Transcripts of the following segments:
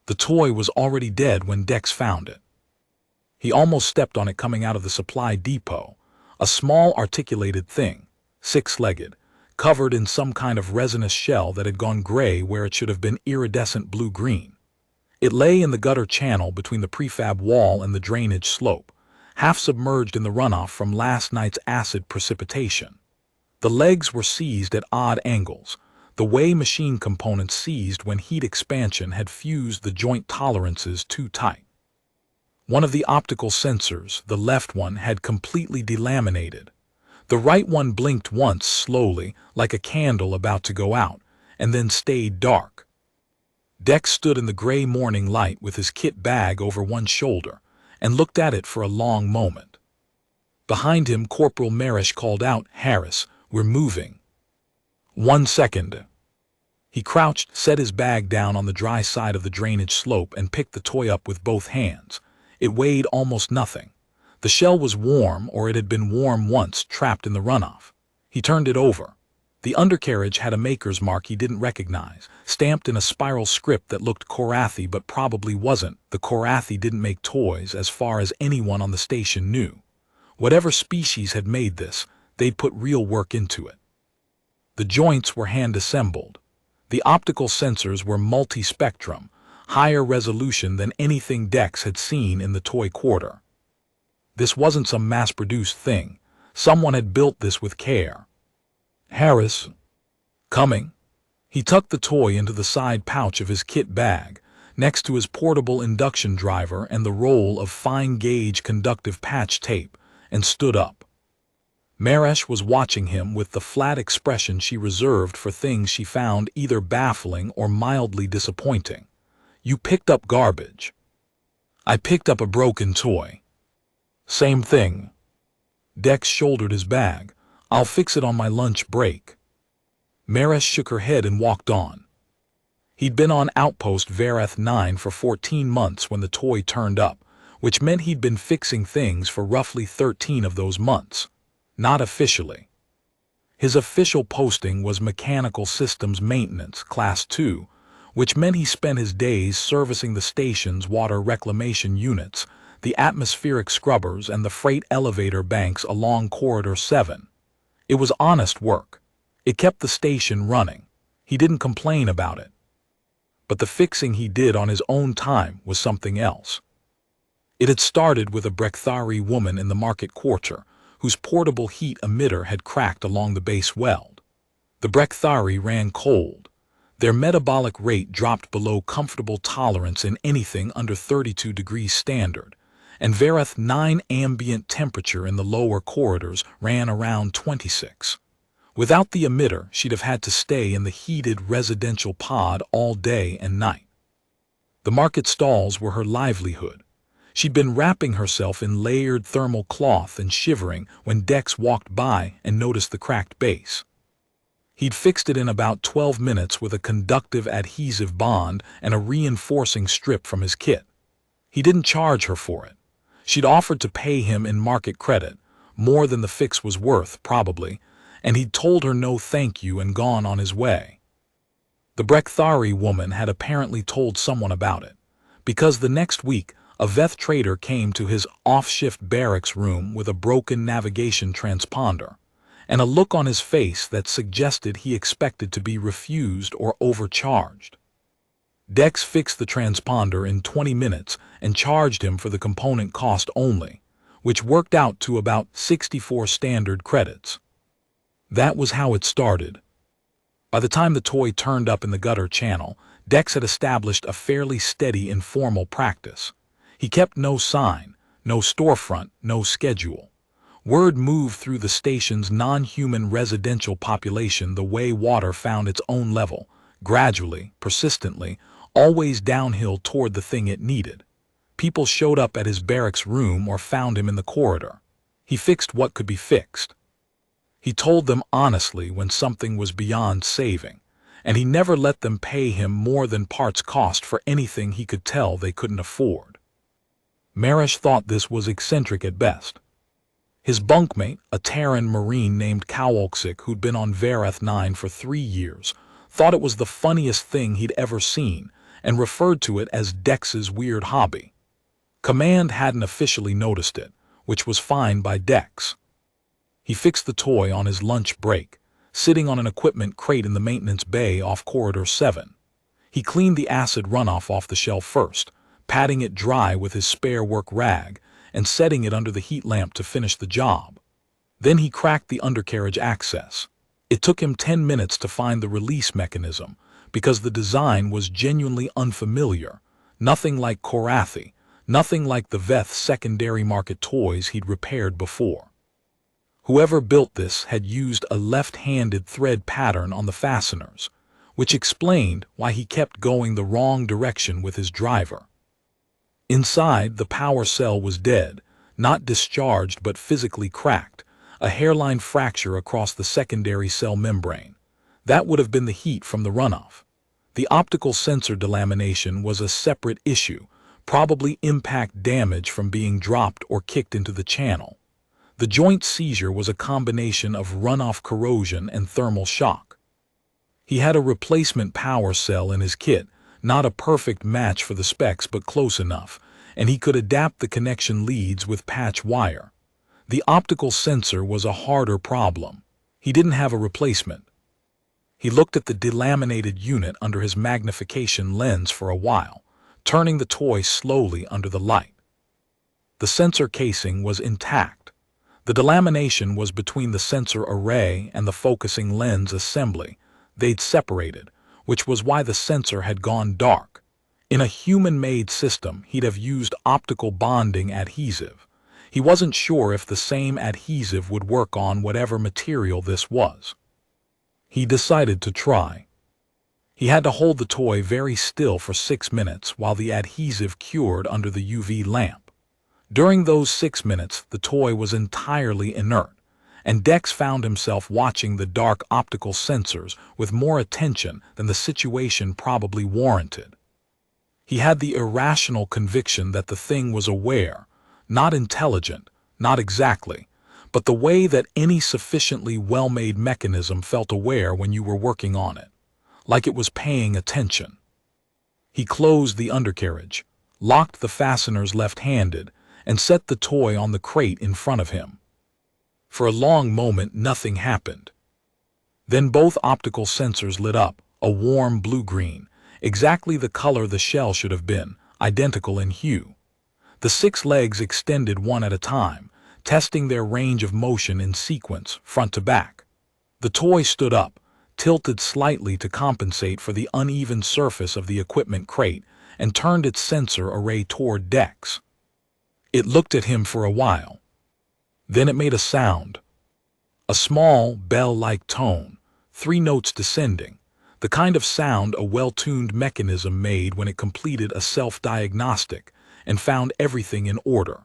The toy was already dead when Dex found it. He almost stepped on it coming out of the supply depot, a small articulated thing, six-legged, covered in some kind of resinous shell that had gone gray where it should have been iridescent blue-green. It lay in the gutter channel between the prefab wall and the drainage slope, half submerged in the runoff from last night's acid precipitation. The legs were seized at odd angles, the way machine components seized when heat expansion had fused the joint tolerances too tight. One of the optical sensors, the left one, had completely delaminated. The right one blinked once slowly, like a candle about to go out, and then stayed dark. Dex stood in the gray morning light with his kit bag over one shoulder and looked at it for a long moment. Behind him, Corporal Marish called out, "Harris, we're moving." "1 second." He crouched, set his bag down on the dry side of the drainage slope, and picked the toy up with both hands. It weighed almost nothing. The shell was warm, or it had been warm once, trapped in the runoff. He turned it over. The undercarriage had a maker's mark he didn't recognize, stamped in a spiral script that looked Korathi but probably wasn't. The Korathi didn't make toys, as far as anyone on the station knew. Whatever species had made this, they'd put real work into it. The joints were hand-assembled. The optical sensors were multi-spectrum, higher resolution than anything Dex had seen in the toy quarter. This wasn't some mass-produced thing. Someone had built this with care. "Harris." "Coming." He tucked the toy into the side pouch of his kit bag, next to his portable induction driver and the roll of fine-gauge conductive patch tape, and stood up. Marish was watching him with the flat expression she reserved for things she found either baffling or mildly disappointing. "You picked up garbage." "I picked up a broken toy." "Same thing." Dex shouldered his bag. "I'll fix it on my lunch break." Marish shook her head and walked on. He'd been on Outpost Vareth 9 for 14 months when the toy turned up, which meant he'd been fixing things for roughly 13 of those months. Not officially. His official posting was Mechanical Systems Maintenance, Class 2, which meant he spent his days servicing the station's water reclamation units, the atmospheric scrubbers, and the freight elevator banks along Corridor 7. It was honest work. It kept the station running. He didn't complain about it. But the fixing he did on his own time was something else. It had started with a Brekthari woman in the market quarter, whose portable heat emitter had cracked along the base weld. The Brekthari ran cold. Their metabolic rate dropped below comfortable tolerance in anything under 32 degrees standard, and Vareth 9 ambient temperature in the lower corridors ran around 26. Without the emitter, she'd have had to stay in the heated residential pod all day and night. The market stalls were her livelihood. She'd been wrapping herself in layered thermal cloth and shivering when Dex walked by and noticed the cracked base. He'd fixed it in about 12 minutes with a conductive adhesive bond and a reinforcing strip from his kit. He didn't charge her for it. She'd offered to pay him in market credit, more than the fix was worth, probably, and he'd told her no thank you and gone on his way. The Brekthari woman had apparently told someone about it, because the next week a Veth trader came to his off-shift barracks room with a broken navigation transponder, and a look on his face that suggested he expected to be refused or overcharged. Dex fixed the transponder in 20 minutes and charged him for the component cost only, which worked out to about 64 standard credits. That was how it started. By the time the toy turned up in the gutter channel, Dex had established a fairly steady informal practice. He kept no sign, no storefront, no schedule. Word moved through the station's non-human residential population the way water found its own level, gradually, persistently, always downhill toward the thing it needed. People showed up at his barracks room or found him in the corridor. He fixed what could be fixed. He told them honestly when something was beyond saving, and he never let them pay him more than parts cost for anything he could tell they couldn't afford. Marish thought this was eccentric at best. His bunkmate, a Terran Marine named Kowalczyk who'd been on Vareth 9 for 3 years, thought it was the funniest thing he'd ever seen and referred to it as Dex's weird hobby. Command hadn't officially noticed it, which was fine by Dex. He fixed the toy on his lunch break, sitting on an equipment crate in the maintenance bay off Corridor 7. He cleaned the acid runoff off the shelf first, patting it dry with his spare work rag and setting it under the heat lamp to finish the job. Then he cracked the undercarriage access. It took him 10 minutes to find the release mechanism because the design was genuinely unfamiliar, nothing like Korathi, nothing like the Veth secondary market toys he'd repaired before. Whoever built this had used a left-handed thread pattern on the fasteners, which explained why he kept going the wrong direction with his driver. Inside, the power cell was dead, not discharged but physically cracked, a hairline fracture across the secondary cell membrane. That would have been the heat from the runoff. The optical sensor delamination was a separate issue, probably impact damage from being dropped or kicked into the channel. The joint seizure was a combination of runoff corrosion and thermal shock. He had a replacement power cell in his kit, not a perfect match for the specs but close enough, and he could adapt the connection leads with patch wire. The optical sensor was a harder problem. He didn't have a replacement. He looked at the delaminated unit under his magnification lens for a while, turning the toy slowly under the light. The sensor casing was intact. The delamination was between the sensor array and the focusing lens assembly. They'd separated, which was why the sensor had gone dark. In a human-made system, he'd have used optical bonding adhesive. He wasn't sure if the same adhesive would work on whatever material this was. He decided to try. He had to hold the toy very still for 6 minutes while the adhesive cured under the UV lamp. During those 6 minutes, the toy was entirely inert, and Dex found himself watching the dark optical sensors with more attention than the situation probably warranted. He had the irrational conviction that the thing was aware, not intelligent, not exactly, but the way that any sufficiently well-made mechanism felt aware when you were working on it, like it was paying attention. He closed the undercarriage, locked the fasteners left-handed, and set the toy on the crate in front of him. For a long moment, nothing happened. Then both optical sensors lit up, a warm blue-green, exactly the color the shell should have been, identical in hue. The 6 legs extended one at a time, testing their range of motion in sequence, front to back. The toy stood up, tilted slightly to compensate for the uneven surface of the equipment crate, and turned its sensor array toward Dex. It looked at him for a while. Then it made a sound. A small, bell-like tone, 3 notes descending, the kind of sound a well-tuned mechanism made when it completed a self-diagnostic and found everything in order.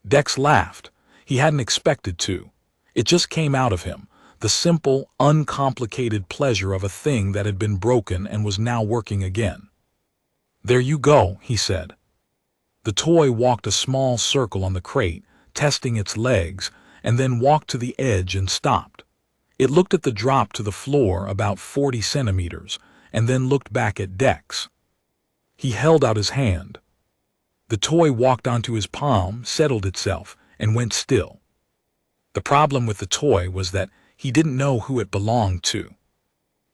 Dex laughed. He hadn't expected to. It just came out of him, the simple, uncomplicated pleasure of a thing that had been broken and was now working again. "There you go," he said. The toy walked a small circle on the crate, testing its legs, and then walked to the edge and stopped. It looked at the drop to the floor about 40 centimeters, and then looked back at Dex. He held out his hand. The toy walked onto his palm, settled itself, and went still. The problem with the toy was that he didn't know who it belonged to.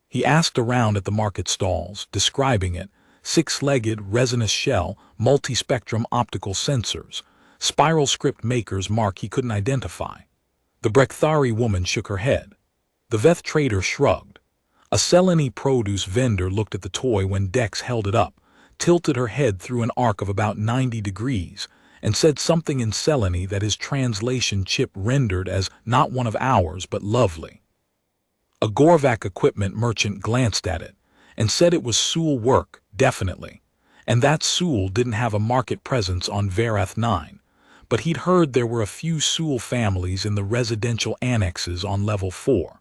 He asked around at the market stalls, describing it: 6-legged resinous shell, multi-spectrum optical sensors, spiral script maker's mark he couldn't identify. The Brekthari woman shook her head. The Veth trader shrugged. A Seleni produce vendor looked at the toy when Dex held it up, tilted her head through an arc of about 90 degrees, and said something in Seleni that his translation chip rendered as not one of ours but lovely. A Gorvak equipment merchant glanced at it and said it was Sul work, definitely, and that Sul didn't have a market presence on Verath 9, but he'd heard there were a few Sul families in the residential annexes on level 4.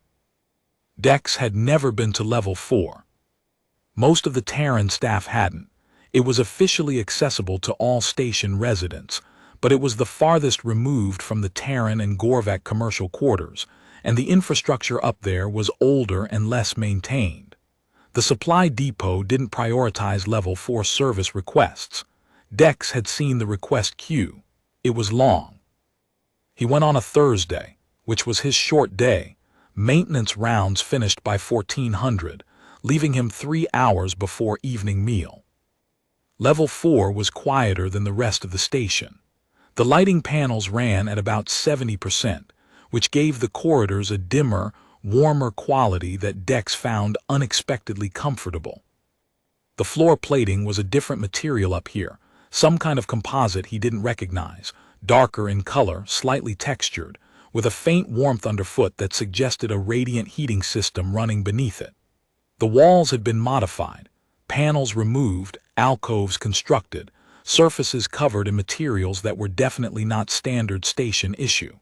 Dex had never been to level 4. Most of the Terran staff hadn't. It was officially accessible to all station residents, but it was the farthest removed from the Terran and Gorvak commercial quarters, and the infrastructure up there was older and less maintained. The supply depot didn't prioritize level 4 service requests. Dex had seen the request queue. It was long. He went on a Thursday, which was his short day. Maintenance rounds finished by 1400, leaving him 3 hours before evening meal. Level 4 was quieter than the rest of the station. The lighting panels ran at about 70%, which gave the corridors a dimmer, warmer quality that Dex found unexpectedly comfortable. The floor plating was a different material up here, some kind of composite he didn't recognize, darker in color, slightly textured, with a faint warmth underfoot that suggested a radiant heating system running beneath it. The walls had been modified, panels removed, alcoves constructed, surfaces covered in materials that were definitely not standard station issue.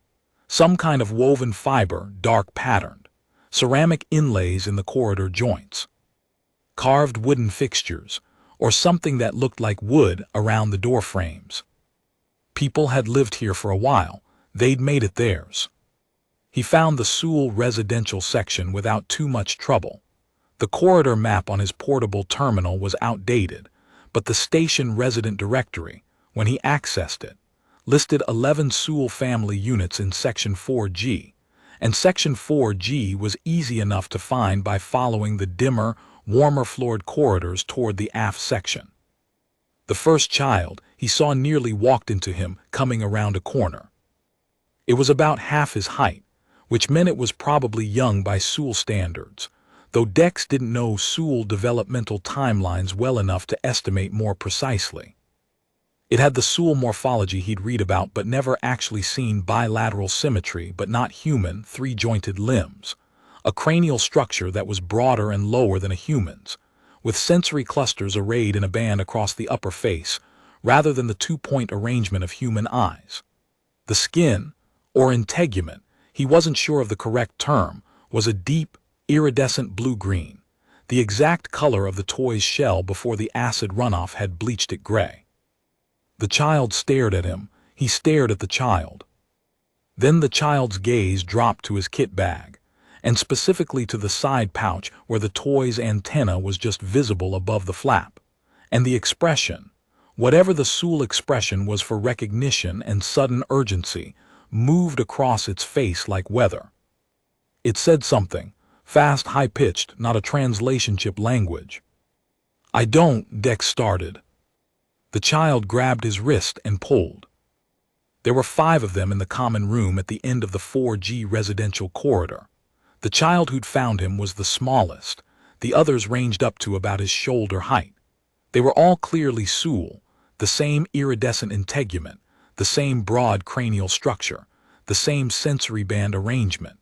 Some kind of woven fiber, dark patterned, ceramic inlays in the corridor joints, carved wooden fixtures, or something that looked like wood around the door frames. People had lived here for a while. They'd made it theirs. He found the Sewell residential section without too much trouble. The corridor map on his portable terminal was outdated, but the station resident directory, when he accessed it, listed 11 Sewell family units in Section 4G, and Section 4G was easy enough to find by following the dimmer, warmer floored corridors toward the aft section. The first child he saw nearly walked into him coming around a corner. It was about half his height, which meant it was probably young by Sewell standards, though Dex didn't know Sewell developmental timelines well enough to estimate more precisely. It had the Sewell morphology he'd read about but never actually seen: bilateral symmetry but not human, three-jointed limbs, a cranial structure that was broader and lower than a human's, with sensory clusters arrayed in a band across the upper face, rather than the two-point arrangement of human eyes. The skin, or integument, he wasn't sure of the correct term, was a deep, iridescent blue-green, the exact color of the toy's shell before the acid runoff had bleached it gray. The child stared at him. He stared at the child. Then the child's gaze dropped to his kit bag, and specifically to the side pouch where the toy's antenna was just visible above the flap. And the expression, whatever the Sewell expression was for recognition and sudden urgency, moved across its face like weather. It said something, fast, high-pitched, not a translation chip language. "I don't," Dex started. The child grabbed his wrist and pulled. There were 5 of them in the common room at the end of the 4G residential corridor. The child who'd found him was the smallest. The others ranged up to about his shoulder height. They were all clearly Sewell, the same iridescent integument, the same broad cranial structure, the same sensory band arrangement.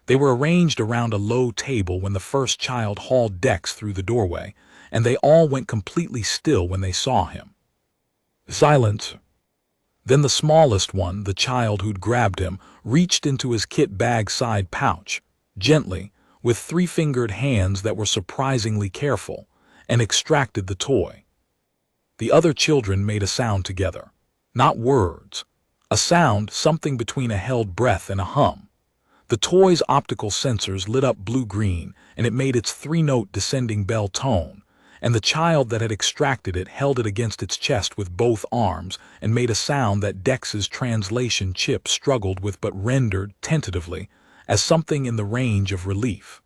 They were arranged around a low table when the first child hauled Dex through the doorway, and they all went completely still when they saw him. Silence. Then the smallest one, the child who'd grabbed him, reached into his kit bag side pouch, gently, with 3-fingered hands that were surprisingly careful, and extracted the toy. The other children made a sound together. Not words. A sound, something between a held breath and a hum. The toy's optical sensors lit up blue-green, and it made its 3-note descending bell tone, and the child that had extracted it held it against its chest with both arms and made a sound that Dex's translation chip struggled with but rendered, tentatively, as something in the range of relief.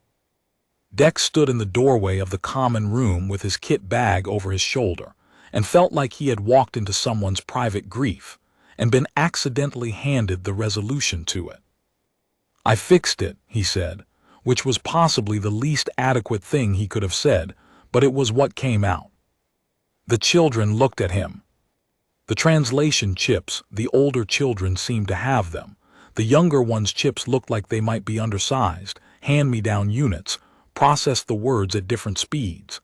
Dex stood in the doorway of the common room with his kit bag over his shoulder, and felt like he had walked into someone's private grief and been accidentally handed the resolution to it. "I fixed it," he said, which was possibly the least adequate thing he could have said, but it was what came out. The children looked at him. The translation chips, the older children seemed to have them. The younger ones' chips looked like they might be undersized, hand-me-down units, processed the words at different speeds.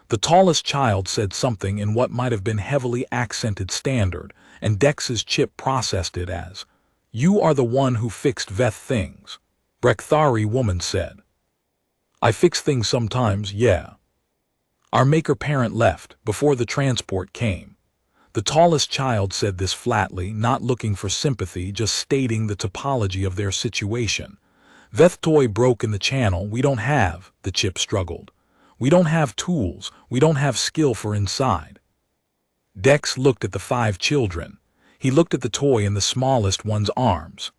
The tallest child said something in what might have been heavily accented standard, and Dex's chip processed it as, "You are the one who fixed Veth things," Brekthari woman said. "I fix things sometimes, yeah. Our maker-parent left before the transport came." The tallest child said this flatly, not looking for sympathy, just stating the topology of their situation. "Veth toy broke in the channel. We don't have," the chip struggled. We don't have tools, we don't have skill for inside. Dex looked at the 5 children. He looked at the toy in the smallest one's arms.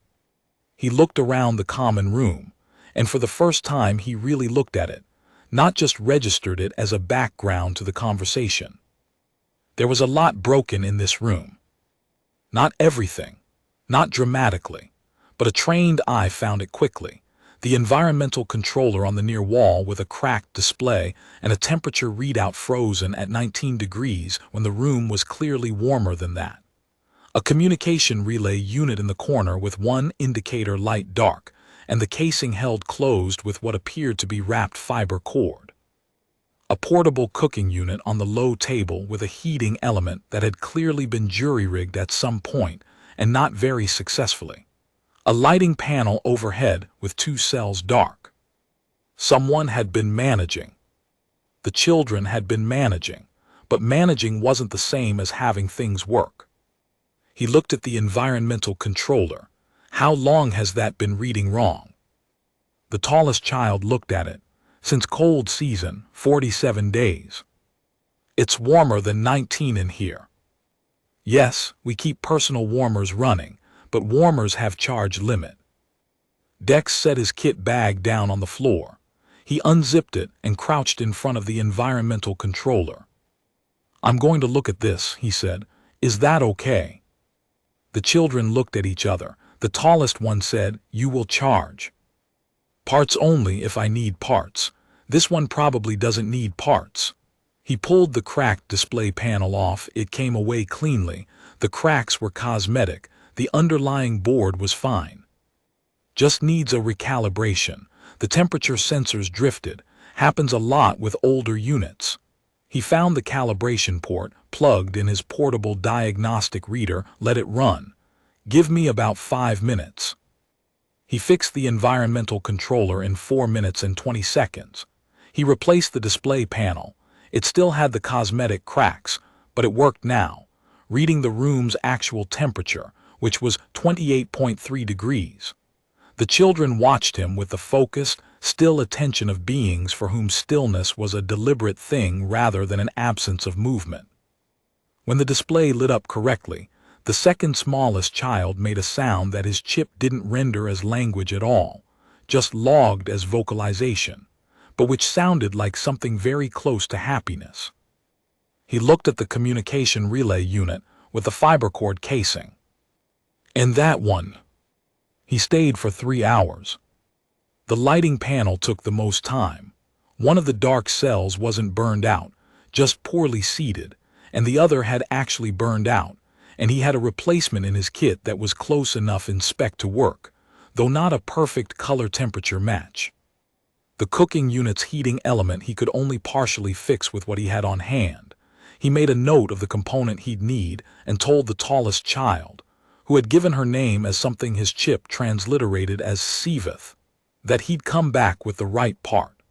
He looked around the common room, and for the first time he really looked at it, not just registered it as a background to the conversation. There was a lot broken in this room. Not everything, not dramatically, but a trained eye found it quickly. The environmental controller on the near wall with a cracked display and a temperature readout frozen at 19 degrees when the room was clearly warmer than that. A communication relay unit in the corner with one indicator light dark, and the casing held closed with what appeared to be wrapped fiber cord. A portable cooking unit on the low table with a heating element that had clearly been jury-rigged at some point, and not very successfully. A lighting panel overhead with 2 cells dark. Someone had been managing. The children had been managing, but managing wasn't the same as having things work. He looked at the environmental controller. How long has that been reading wrong? The tallest child looked at it. Since cold season, 47 days. It's warmer than 19 in here. Yes, we keep personal warmers running, but warmers have charge limit. Dex set his kit bag down on the floor. He unzipped it and crouched in front of the environmental controller. I'm going to look at this, he said. Is that okay? The children looked at each other. The tallest one said, you will charge. Parts only if I need parts. This one probably doesn't need parts. He pulled the cracked display panel off. It came away cleanly. The cracks were cosmetic. The underlying board was fine. Just needs a recalibration. The temperature sensors drifted. Happens a lot with older units. He found the calibration port, plugged in his portable diagnostic reader, let it run. Give me about 5 minutes. He fixed the environmental controller in 4 minutes and 20 seconds. He replaced the display panel. It still had the cosmetic cracks, but it worked now, reading the room's actual temperature, which was 28.3 degrees. The children watched him with the focused, still attention of beings for whom stillness was a deliberate thing rather than an absence of movement. When the display lit up correctly, the second smallest child made a sound that his chip didn't render as language at all, just logged as vocalization, but which sounded like something very close to happiness. He looked at the communication relay unit with the fiber cord casing. And that one. He stayed for 3 hours. The lighting panel took the most time. One of the dark cells wasn't burned out, just poorly seated, and the other had actually burned out, and he had a replacement in his kit that was close enough in spec to work, though not a perfect color-temperature match. The cooking unit's heating element he could only partially fix with what he had on hand. He made a note of the component he'd need and told the tallest child, who had given her name as something his chip transliterated as Siveth, that he'd come back with the right part.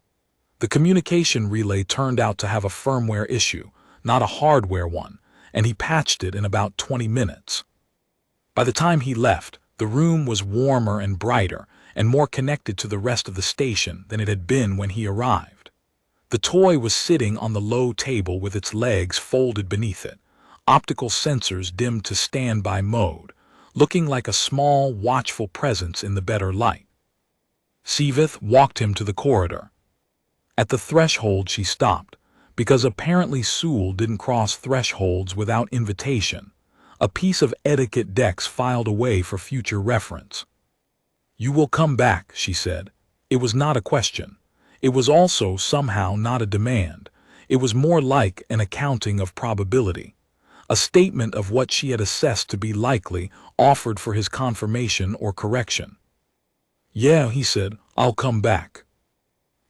The communication relay turned out to have a firmware issue, not a hardware one, and he patched it in about 20 minutes. By the time he left, the room was warmer and brighter and more connected to the rest of the station than it had been when he arrived. The toy was sitting on the low table with its legs folded beneath it, optical sensors dimmed to standby mode, looking like a small, watchful presence in the better light. Siveth walked him to the corridor. At the threshold she stopped, because apparently Sewell didn't cross thresholds without invitation, a piece of etiquette Dex filed away for future reference. You will come back, she said. It was not a question. It was also somehow not a demand. It was more like an accounting of probability, a statement of what she had assessed to be likely, offered for his confirmation or correction. Yeah, he said, I'll come back.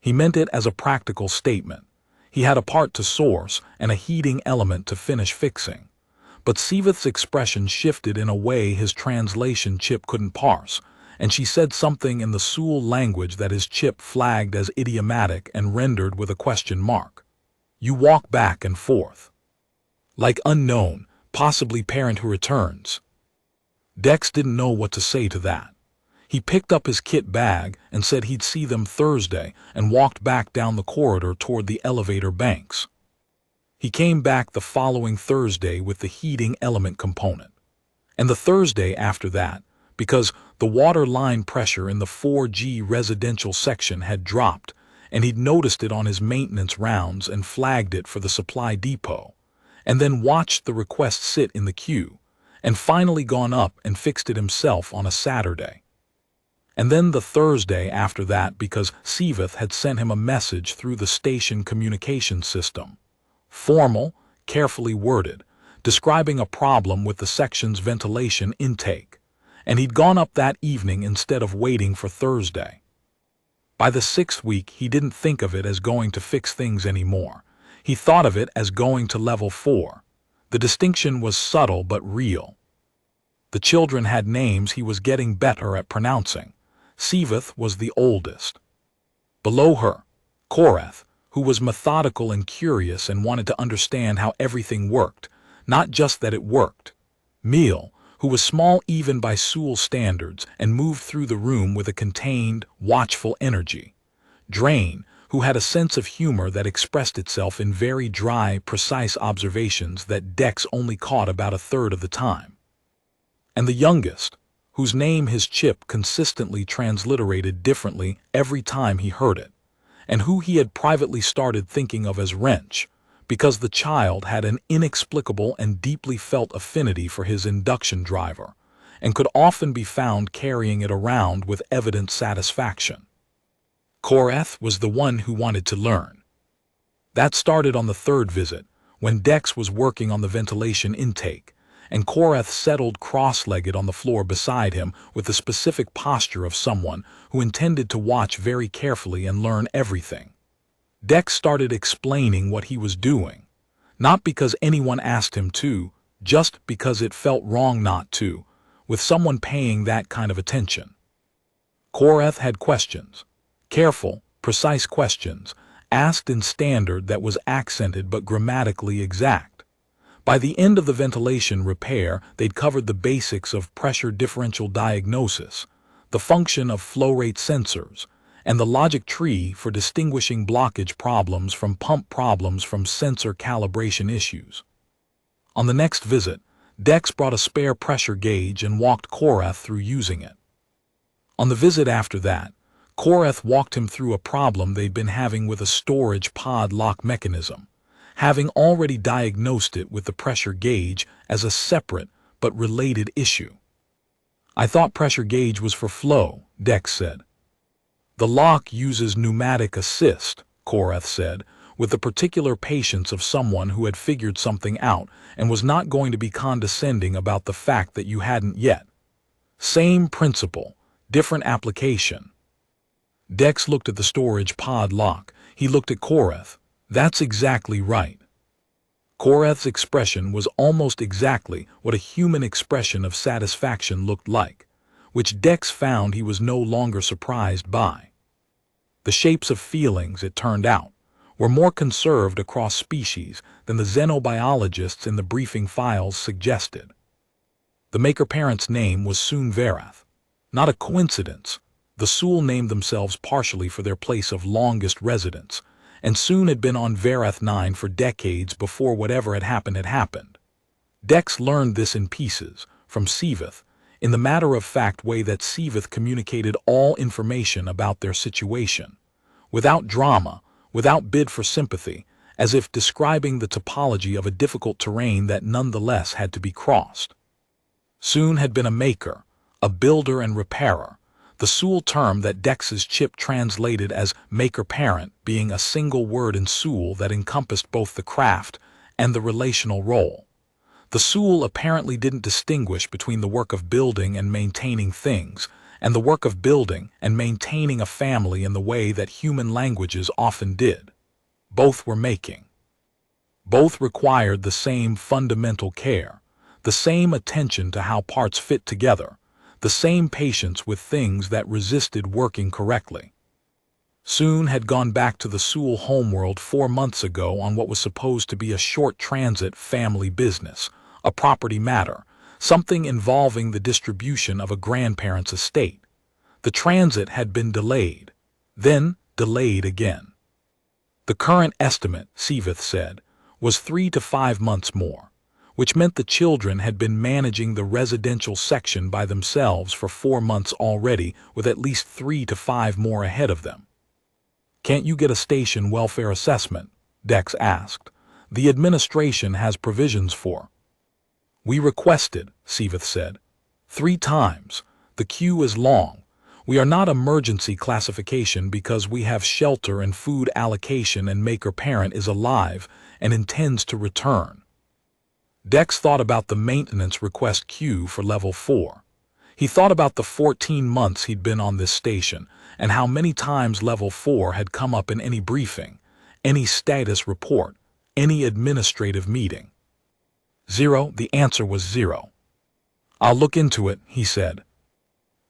He meant it as a practical statement. He had a part to source and a heating element to finish fixing. But Siveth's expression shifted in a way his translation chip couldn't parse, and she said something in the Sewell language that his chip flagged as idiomatic and rendered with a question mark. You walk back and forth. Like unknown, possibly parent who returns. Dex didn't know what to say to that. He picked up his kit bag and said he'd see them Thursday and walked back down the corridor toward the elevator banks. He came back the following Thursday with the heating element component. And the Thursday after that, because the water line pressure in the 4G residential section had dropped, and he'd noticed it on his maintenance rounds and flagged it for the supply depot, and then watched the request sit in the queue, and finally gone up and fixed it himself on a Saturday. And then the Thursday after that because Siveth had sent him a message through the station communication system, formal, carefully worded, describing a problem with the section's ventilation intake, and he'd gone up that evening instead of waiting for Thursday. By the 6th week, he didn't think of it as going to fix things anymore. He thought of it as going to level 4. The distinction was subtle but real. The children had names he was getting better at pronouncing. Siveth was the oldest. Below her, Koreth, who was methodical and curious and wanted to understand how everything worked, not just that it worked. Meal, who was small even by Sewell standards and moved through the room with a contained, watchful energy. Drain, who had a sense of humor that expressed itself in very dry, precise observations that Dex only caught about a third of the time. And the youngest, whose name his chip consistently transliterated differently every time he heard it, and who he had privately started thinking of as Wrench, because the child had an inexplicable and deeply felt affinity for his induction driver, and could often be found carrying it around with evident satisfaction. Koreth was the one who wanted to learn. That started on the 3rd visit, when Dex was working on the ventilation intake, and Koreth settled cross-legged on the floor beside him with the specific posture of someone who intended to watch very carefully and learn everything. Dex started explaining what he was doing, not because anyone asked him to, just because it felt wrong not to, with someone paying that kind of attention. Koreth had questions, careful, precise questions, asked in standard that was accented but grammatically exact. By the end of the ventilation repair, they'd covered the basics of pressure differential diagnosis, the function of flow rate sensors, and the logic tree for distinguishing blockage problems from pump problems from sensor calibration issues. On the next visit, Dex brought a spare pressure gauge and walked Koreth through using it. On the visit after that, Koreth walked him through a problem they'd been having with a storage pod lock mechanism, having already diagnosed it with the pressure gauge as a separate but related issue. "I thought pressure gauge was for flow," Dex said. "The lock uses pneumatic assist," Koreth said, with the particular patience of someone who had figured something out and was not going to be condescending about the fact that you hadn't yet. "Same principle, different application." Dex looked at the storage pod lock. He looked at Koreth. "That's exactly right." Koreth's expression was almost exactly what a human expression of satisfaction looked like, which Dex found he was no longer surprised by. The shapes of feelings, it turned out, were more conserved across species than the xenobiologists in the briefing files suggested. The maker-parent's name was Soon Verath. Not a coincidence. The Sewell named themselves partially for their place of longest residence, and Soon had been on Verath 9 for decades before whatever had happened. Dex learned this in pieces, from Siveth, in the matter-of-fact way that Siveth communicated all information about their situation, without drama, without bid for sympathy, as if describing the topology of a difficult terrain that nonetheless had to be crossed. Soon had been a maker, a builder and repairer, the Sewell term that Dex's chip translated as maker-parent being a single word in Sewell that encompassed both the craft and the relational role. The Sewell apparently didn't distinguish between the work of building and maintaining things, and the work of building and maintaining a family in the way that human languages often did. Both were making. Both required the same fundamental care, the same attention to how parts fit together, the same patience with things that resisted working correctly. Soon had gone back to the Sewell homeworld 4 months ago on what was supposed to be a short transit family business, a property matter, something involving the distribution of a grandparent's estate. The transit had been delayed, then delayed again. The current estimate, Siveth said, was 3 to 5 months more, which meant the children had been managing the residential section by themselves for 4 months already, with at least 3 to 5 more ahead of them. "Can't you get a station welfare assessment?" Dex asked. "The administration has provisions for." "We requested," Siveth said. 3 times. The queue is long. We are not emergency classification because we have shelter and food allocation, and Maker-Parent is alive and intends to return." Dex thought about the maintenance request queue for Level 4. He thought about the 14 months he'd been on this station and how many times Level 4 had come up in any briefing, any status report, any administrative meeting. 0, the answer was 0. "I'll look into it," he said.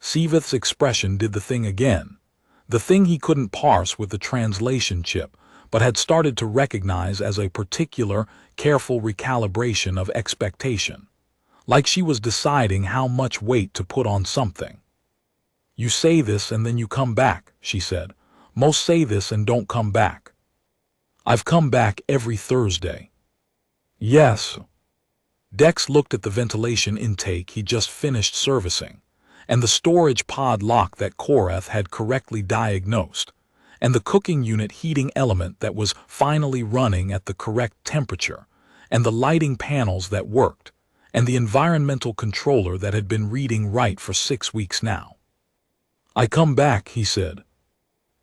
Siveth's expression did the thing again, the thing he couldn't parse with the translation chip, but had started to recognize as a particular, careful recalibration of expectation, like she was deciding how much weight to put on something. "You say this and then you come back," she said. "Most say this and don't come back." "I've come back every Thursday." "Yes." Dex looked at the ventilation intake he'd just finished servicing, and the storage pod lock that Korath had correctly diagnosed, and the cooking unit heating element that was finally running at the correct temperature, and the lighting panels that worked, and the environmental controller that had been reading right for 6 weeks now. "I come back," he said.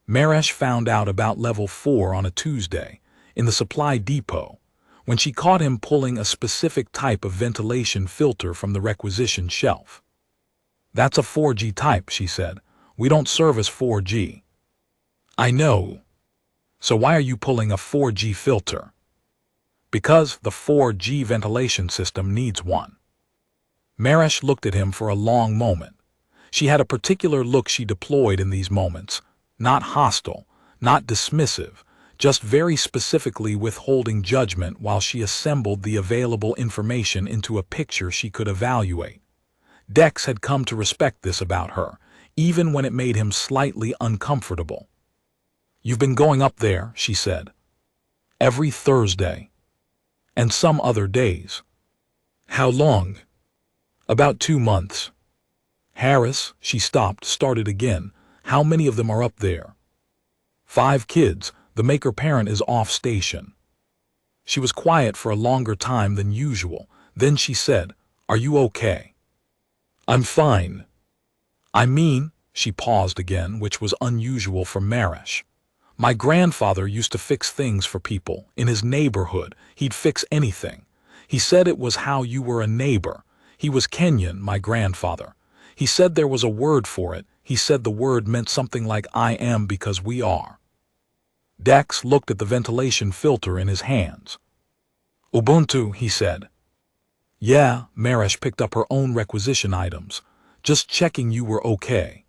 Maresh found out about Level 4 on a Tuesday, in the supply depot, when she caught him pulling a specific type of ventilation filter from the requisition shelf. "That's a 4G type," she said. "We don't service 4G." "I know. So why are you pulling a 4G filter?" "Because the 4G ventilation system needs one." Maresh looked at him for a long moment. She had a particular look she deployed in these moments, not hostile, not dismissive, just very specifically withholding judgment while she assembled the available information into a picture she could evaluate. Dex had come to respect this about her, even when it made him slightly uncomfortable. "You've been going up there," she said. "Every Thursday. And some other days." "How long?" "About 2 months. "Harris," she stopped, started again. "How many of them are up there?" 5 kids. The Maker-Parent is off station." She was quiet for a longer time than usual. Then she said, "Are you okay?" "I'm fine." "I mean," she paused again, which was unusual for Maresh. "My grandfather used to fix things for people. In his neighborhood, he'd fix anything. He said it was how you were a neighbor. He was Kenyan, my grandfather. He said there was a word for it. He said the word meant something like I am because we are." Dex looked at the ventilation filter in his hands. "Ubuntu," he said. "Yeah," Maresh picked up her own requisition items. "Just checking you were okay.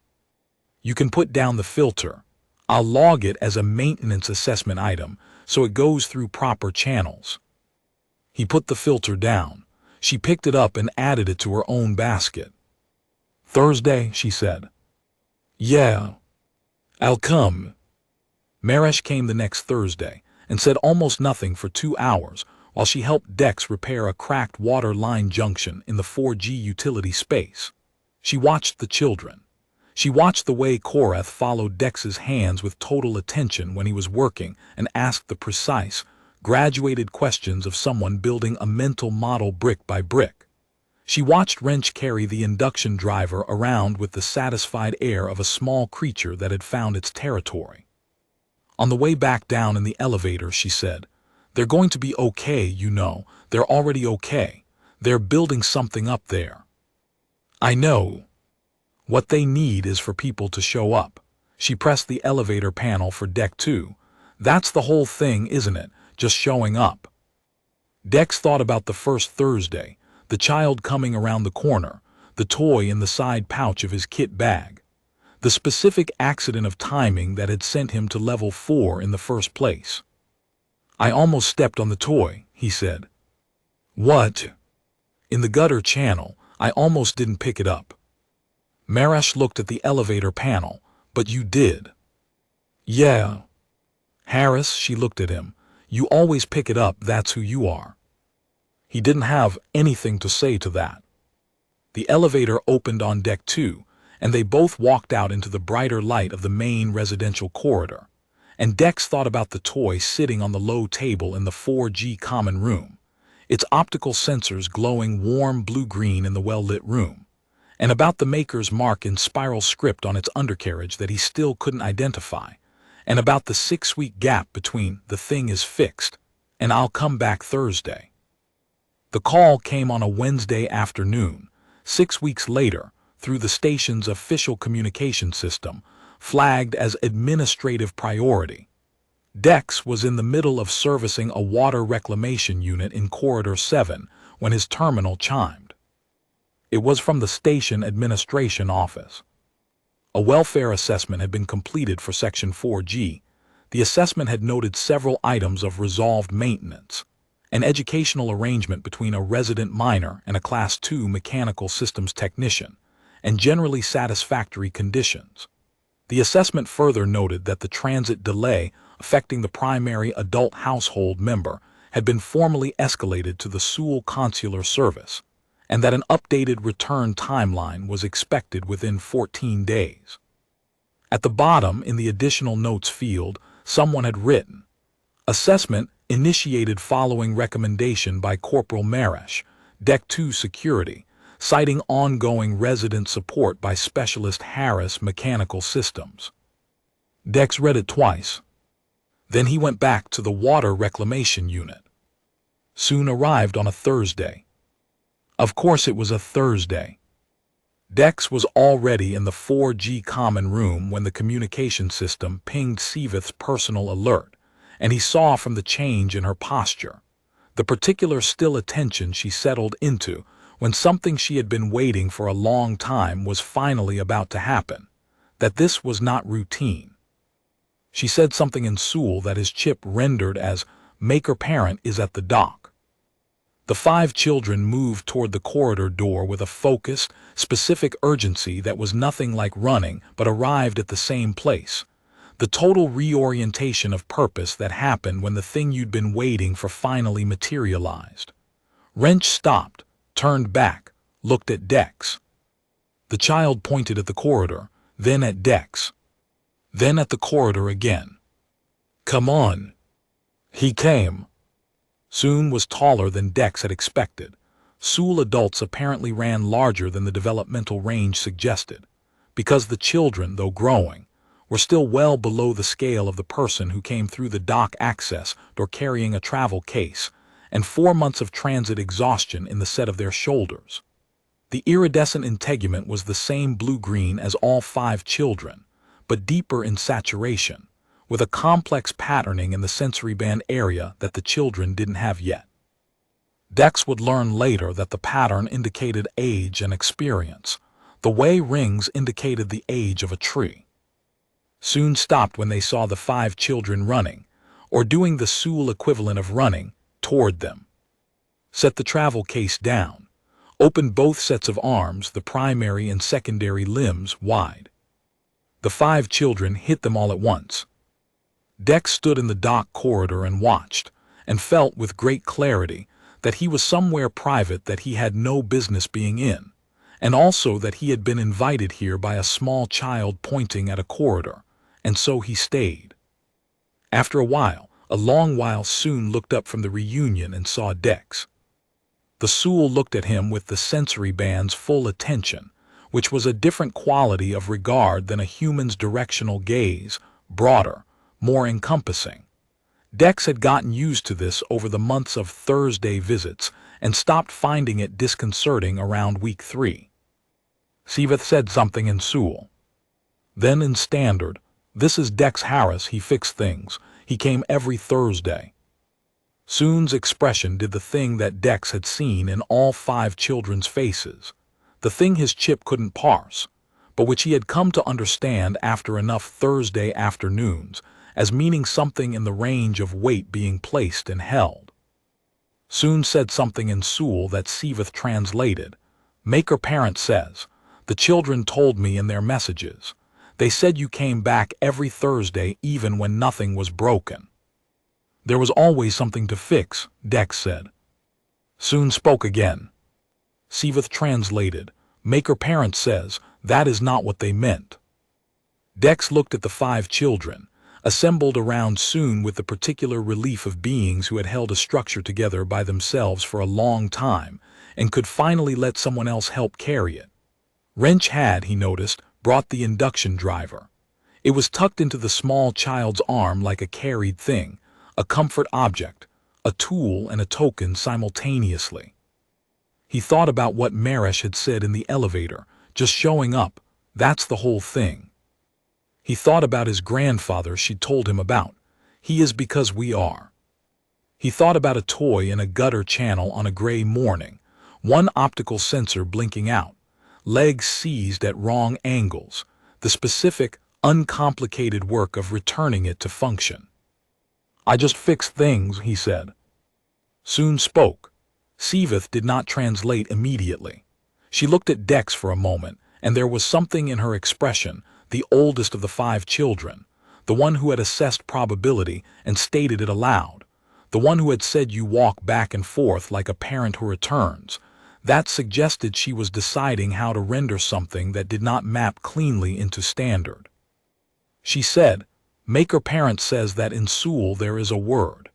You can put down the filter. I'll log it as a maintenance assessment item, so it goes through proper channels." He put the filter down. She picked it up and added it to her own basket. "Thursday," she said. "Yeah. I'll come." Maresh came the next Thursday and said almost nothing for 2 hours while she helped Dex repair a cracked water line junction in the 4G utility space. She watched the children. She watched the way Korath followed Dex's hands with total attention when he was working and asked the precise, graduated questions of someone building a mental model brick by brick. She watched Wrench carry the induction driver around with the satisfied air of a small creature that had found its territory. On the way back down in the elevator, she said, "They're going to be okay, you know. They're already okay. They're building something up there." "I know. What they need is for people to show up." She pressed the elevator panel for Deck 2. "That's the whole thing, isn't it? Just showing up." Dex thought about the first Thursday, the child coming around the corner, the toy in the side pouch of his kit bag. The specific accident of timing that had sent him to Level 4 in the first place. "I almost stepped on the toy," he said. "What?" "In the gutter channel. I almost didn't pick it up." Maresh looked at the elevator panel. But you did. Yeah. Harris, she looked at him. You always pick it up, that's who you are. He didn't have anything to say to that. The elevator opened on deck 2, and they both walked out into the brighter light of the main residential corridor. And Dex thought about the toy sitting on the low table in the 4G common room, its optical sensors glowing warm blue-green in the well-lit room, and about the maker's mark in spiral script on its undercarriage that he still couldn't identify, and about the 6-week gap between "the thing is fixed" and "I'll come back Thursday." The call came on a Wednesday afternoon, 6 weeks later, through the station's official communication system, flagged as administrative priority. Dex was in the middle of servicing a water reclamation unit in Corridor 7 when his terminal chimed. It was from the station administration office. A welfare assessment had been completed for Section 4G. The assessment had noted several items of resolved maintenance, an educational arrangement between a resident minor and a Class 2 mechanical systems technician, and generally satisfactory conditions. The assessment further noted that the transit delay affecting the primary adult household member had been formally escalated to the Sewell Consular Service, and that an updated return timeline was expected within 14 days. At the bottom, in the additional notes field, someone had written, "Assessment initiated following recommendation by Corporal Maresh, Deck 2 Security, citing ongoing resident support by Specialist Harris Mechanical Systems." Dex read it twice. Then he went back to the water reclamation unit. Soon arrived on a Thursday. Of course it was a Thursday. Dex was already in the 4G common room when the communication system pinged Siveth's personal alert, and he saw from the change in her posture, the particular still attention she settled into when something she had been waiting for a long time was finally about to happen, that this was not routine. She said something in Sewell that his chip rendered as "Maker Parent is at the dock." The 5 children moved toward the corridor door with a focused, specific urgency that was nothing like running but arrived at the same place. The total reorientation of purpose that happened when the thing you'd been waiting for finally materialized. Wrench stopped, turned back, looked at Dex. The child pointed at the corridor, then at Dex. Then at the corridor again. "Come on." He came. Soon was taller than Dex had expected. Sewell adults apparently ran larger than the developmental range suggested, because the children, though growing, were still well below the scale of the person who came through the dock access door carrying a travel case, and 4 months of transit exhaustion in the set of their shoulders. The iridescent integument was the same blue-green as all 5 children, but deeper in saturation, with a complex patterning in the sensory band area that the children didn't have yet. Dex would learn later that the pattern indicated age and experience, the way rings indicated the age of a tree. Soon stopped when they saw the 5 children running, or doing the Sewell equivalent of running, toward them. Set the travel case down, opened both sets of arms, the primary and secondary limbs, wide. The 5 children hit them all at once. Dex stood in the dock corridor and watched, and felt with great clarity that he was somewhere private that he had no business being in, and also that he had been invited here by a small child pointing at a corridor, and so he stayed. After a long while, soon looked up from the reunion and saw Dex. The Sewell looked at him with the sensory band's full attention, which was a different quality of regard than a human's directional gaze, broader, more encompassing. Dex had gotten used to this over the months of Thursday visits and stopped finding it disconcerting around week 3. Siveth said something in Sewell. Then in Standard, "This is Dex Harris, he fixed things. He came every Thursday." Soon's expression did the thing that Dex had seen in all 5 children's faces, the thing his chip couldn't parse, but which he had come to understand after enough Thursday afternoons as meaning something in the range of weight being placed and held. Soon said something in Sewell that Siveth translated. "Maker Parent says, The children told me in their messages. They said you came back every Thursday even when nothing was broken. There was always something to fix, Dex said. Soon spoke again. Siveth translated. Maker Parent says, that is not what they meant. Dex looked at the 5 children, assembled around Soon with the particular relief of beings who had held a structure together by themselves for a long time and could finally let someone else help carry it. Wrench had, he noticed, brought the induction driver. It was tucked into the small child's arm like a carried thing, a comfort object, a tool and a token simultaneously. He thought about what Marish had said in the elevator, just showing up, that's the whole thing. He thought about his grandfather she'd told him about. He is because we are. He thought about a toy in a gutter channel on a gray morning, one optical sensor blinking out, legs seized at wrong angles, the specific, uncomplicated work of returning it to function. I just fixed things, he said. Soon spoke. Siveth did not translate immediately. She looked at Dex for a moment, and there was something in her expression, the oldest of the 5 children, the one who had assessed probability and stated it aloud, the one who had said you walk back and forth like a parent who returns, that suggested she was deciding how to render something that did not map cleanly into standard. She said, Maker Parent says that in Seoul there is a word.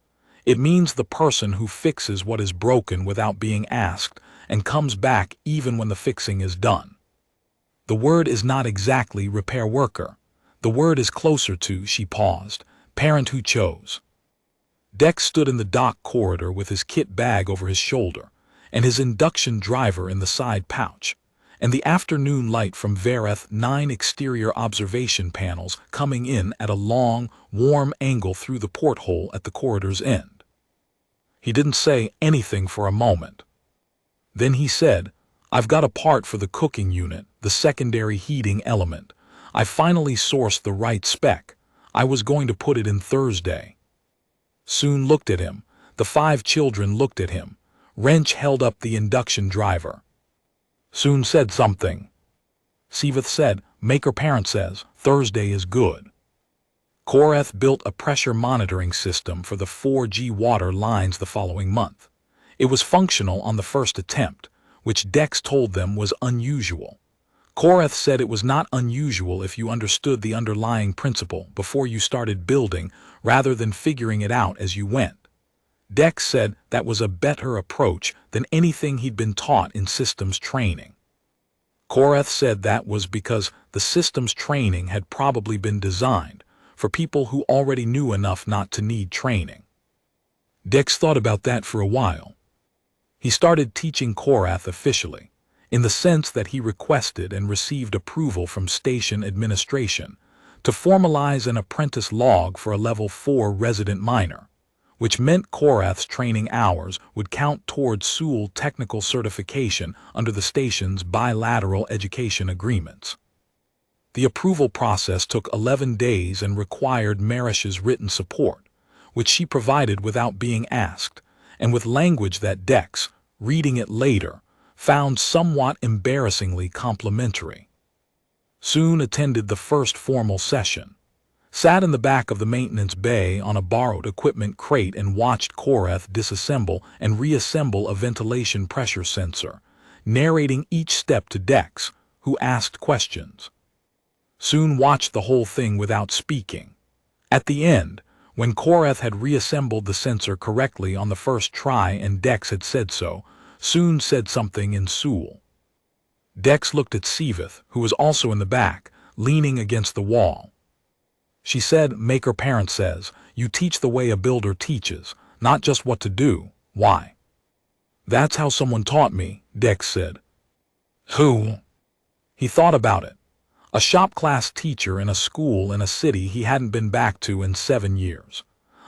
It means the person who fixes what is broken without being asked and comes back even when the fixing is done. The word is not exactly repair worker. The word is closer to, she paused, parent who chose. Dex stood in the dock corridor with his kit bag over his shoulder, and his induction driver in the side pouch, and the afternoon light from Vareth 9 exterior observation panels coming in at a long, warm angle through the porthole at the corridor's end. He didn't say anything for a moment. Then he said, I've got a part for the cooking unit, the secondary heating element. I finally sourced the right spec. I was going to put it in Thursday. Soon looked at him. The 5 children looked at him. Wrench held up the induction driver. Soon said something. Siveth said, Maker Parent says, Thursday is good. Koreth built a pressure monitoring system for the 4G water lines the following month. It was functional on the first attempt, which Dex told them was unusual. Koreth said it was not unusual if you understood the underlying principle before you started building rather than figuring it out as you went. Dex said that was a better approach than anything he'd been taught in systems training. Koreth said that was because the systems training had probably been designed for people who already knew enough not to need training. Dex thought about that for a while. He started teaching Korath officially, in the sense that he requested and received approval from station administration to formalize an apprentice log for a level 4 resident minor, which meant Korath's training hours would count towards Seoul technical certification under the station's bilateral education agreements. The approval process took 11 days and required Marish's written support, which she provided without being asked, and with language that Dex, reading it later, found somewhat embarrassingly complimentary. Soon attended the first formal session, sat in the back of the maintenance bay on a borrowed equipment crate and watched Koreth disassemble and reassemble a ventilation pressure sensor, narrating each step to Dex, who asked questions. Soon watched the whole thing without speaking. At the end, when Koreth had reassembled the sensor correctly on the first try and Dex had said so, Soon said something in Seoul. Dex looked at Siveth, who was also in the back, leaning against the wall. She said, Maker Parent says, you teach the way a builder teaches, not just what to do, why. That's how someone taught me, Dex said. Who? He thought about it. A shop class teacher in a school in a city he hadn't been back to in 7 years.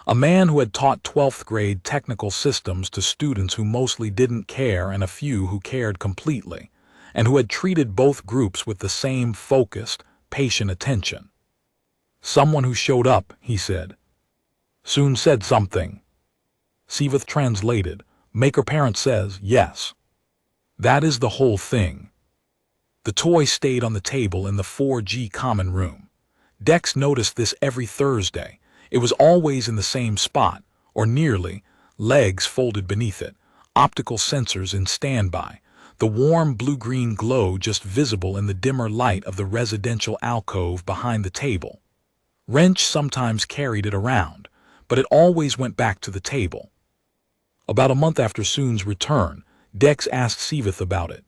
A man who had taught 12th grade technical systems to students who mostly didn't care and a few who cared completely, and who had treated both groups with the same focused, patient attention. Someone who showed up, he said. Soon said something. Siveth translated, Maker Parent says, yes. That is the whole thing. The toy stayed on the table in the 4G common room. Dex noticed this every Thursday. It was always in the same spot, or nearly, legs folded beneath it, optical sensors in standby, the warm blue-green glow just visible in the dimmer light of the residential alcove behind the table. Wrench sometimes carried it around, but it always went back to the table. About a month after Soon's return, Dex asked Siveth about it.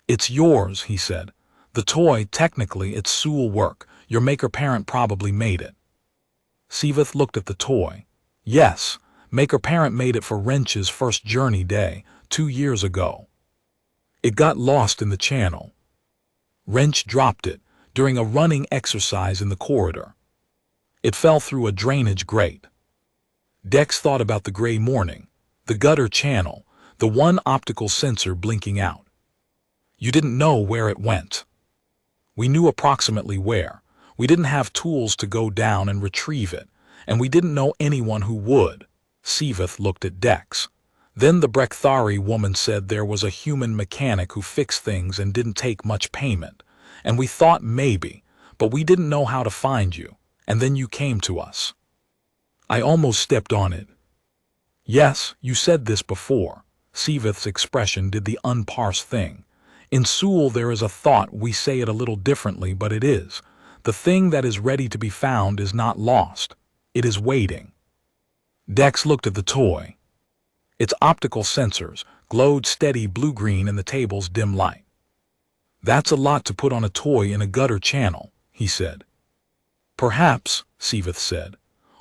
"It's yours," he said. "The toy, technically, it's Sewell work. Your maker-parent probably made it." Siveth looked at the toy. "Yes, maker-parent made it for Wrench's first journey day, 2 years ago. It got lost in the channel. Wrench dropped it during a running exercise in the corridor. It fell through a drainage grate." Dex thought about the gray morning, the gutter channel, the one optical sensor blinking out. "You didn't know where it went." "We knew approximately where. We didn't have tools to go down and retrieve it, and we didn't know anyone who would." Siveth looked at Dex. "Then the Brekthari woman said there was a human mechanic who fixed things and didn't take much payment, and we thought maybe, but we didn't know how to find you, and then you came to us." "I almost stepped on it." "Yes, you said this before." Siveth's expression did the unparsed thing. "In Sewell there is a thought, we say it a little differently, but it is. The thing that is ready to be found is not lost. It is waiting." Dex looked at the toy. Its optical sensors glowed steady blue-green in the table's dim light. "That's a lot to put on a toy in a gutter channel," he said. "Perhaps," Siveth said,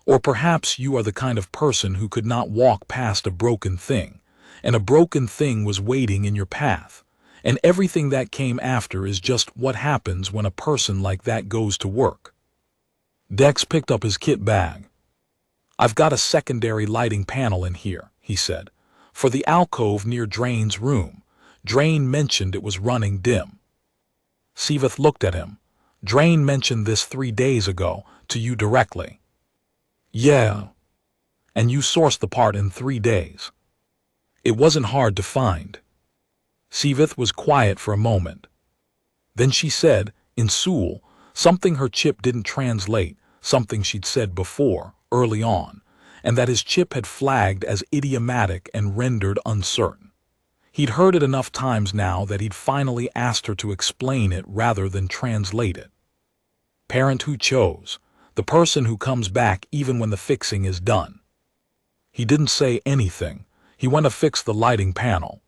"or perhaps you are the kind of person who could not walk past a broken thing, and a broken thing was waiting in your path. And everything that came after is just what happens when a person like that goes to work." Dex picked up his kit bag. "I've got a secondary lighting panel in here," he said, "for the alcove near Drain's room. Drain mentioned it was running dim." Siveth looked at him. "Drain mentioned this 3 days ago, to you directly." "Yeah. And you sourced the part in 3 days." "It wasn't hard to find." Siveth was quiet for a moment. Then she said, in Sewell, something her chip didn't translate, something she'd said before, early on, and that his chip had flagged as idiomatic and rendered uncertain. He'd heard it enough times now that he'd finally asked her to explain it rather than translate it. Parent who chose, the person who comes back even when the fixing is done. He didn't say anything. He went to fix the lighting panel.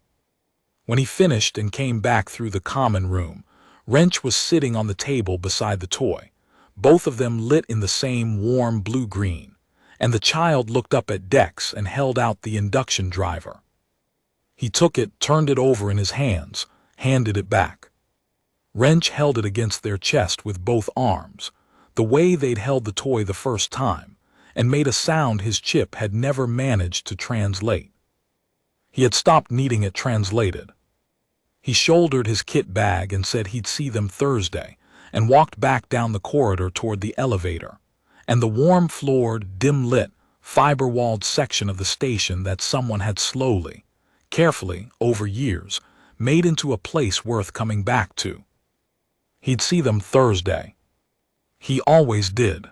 When he finished and came back through the common room, Wrench was sitting on the table beside the toy, both of them lit in the same warm blue-green, and the child looked up at Dex and held out the induction driver. He took it, turned it over in his hands, handed it back. Wrench held it against their chest with both arms, the way they'd held the toy the first time, and made a sound his chip had never managed to translate. He had stopped needing it translated. He shouldered his kit bag and said he'd see them Thursday, and walked back down the corridor toward the elevator, and the warm-floored, dim-lit, fiber-walled section of the station that someone had slowly, carefully, over years, made into a place worth coming back to. He'd see them Thursday. He always did.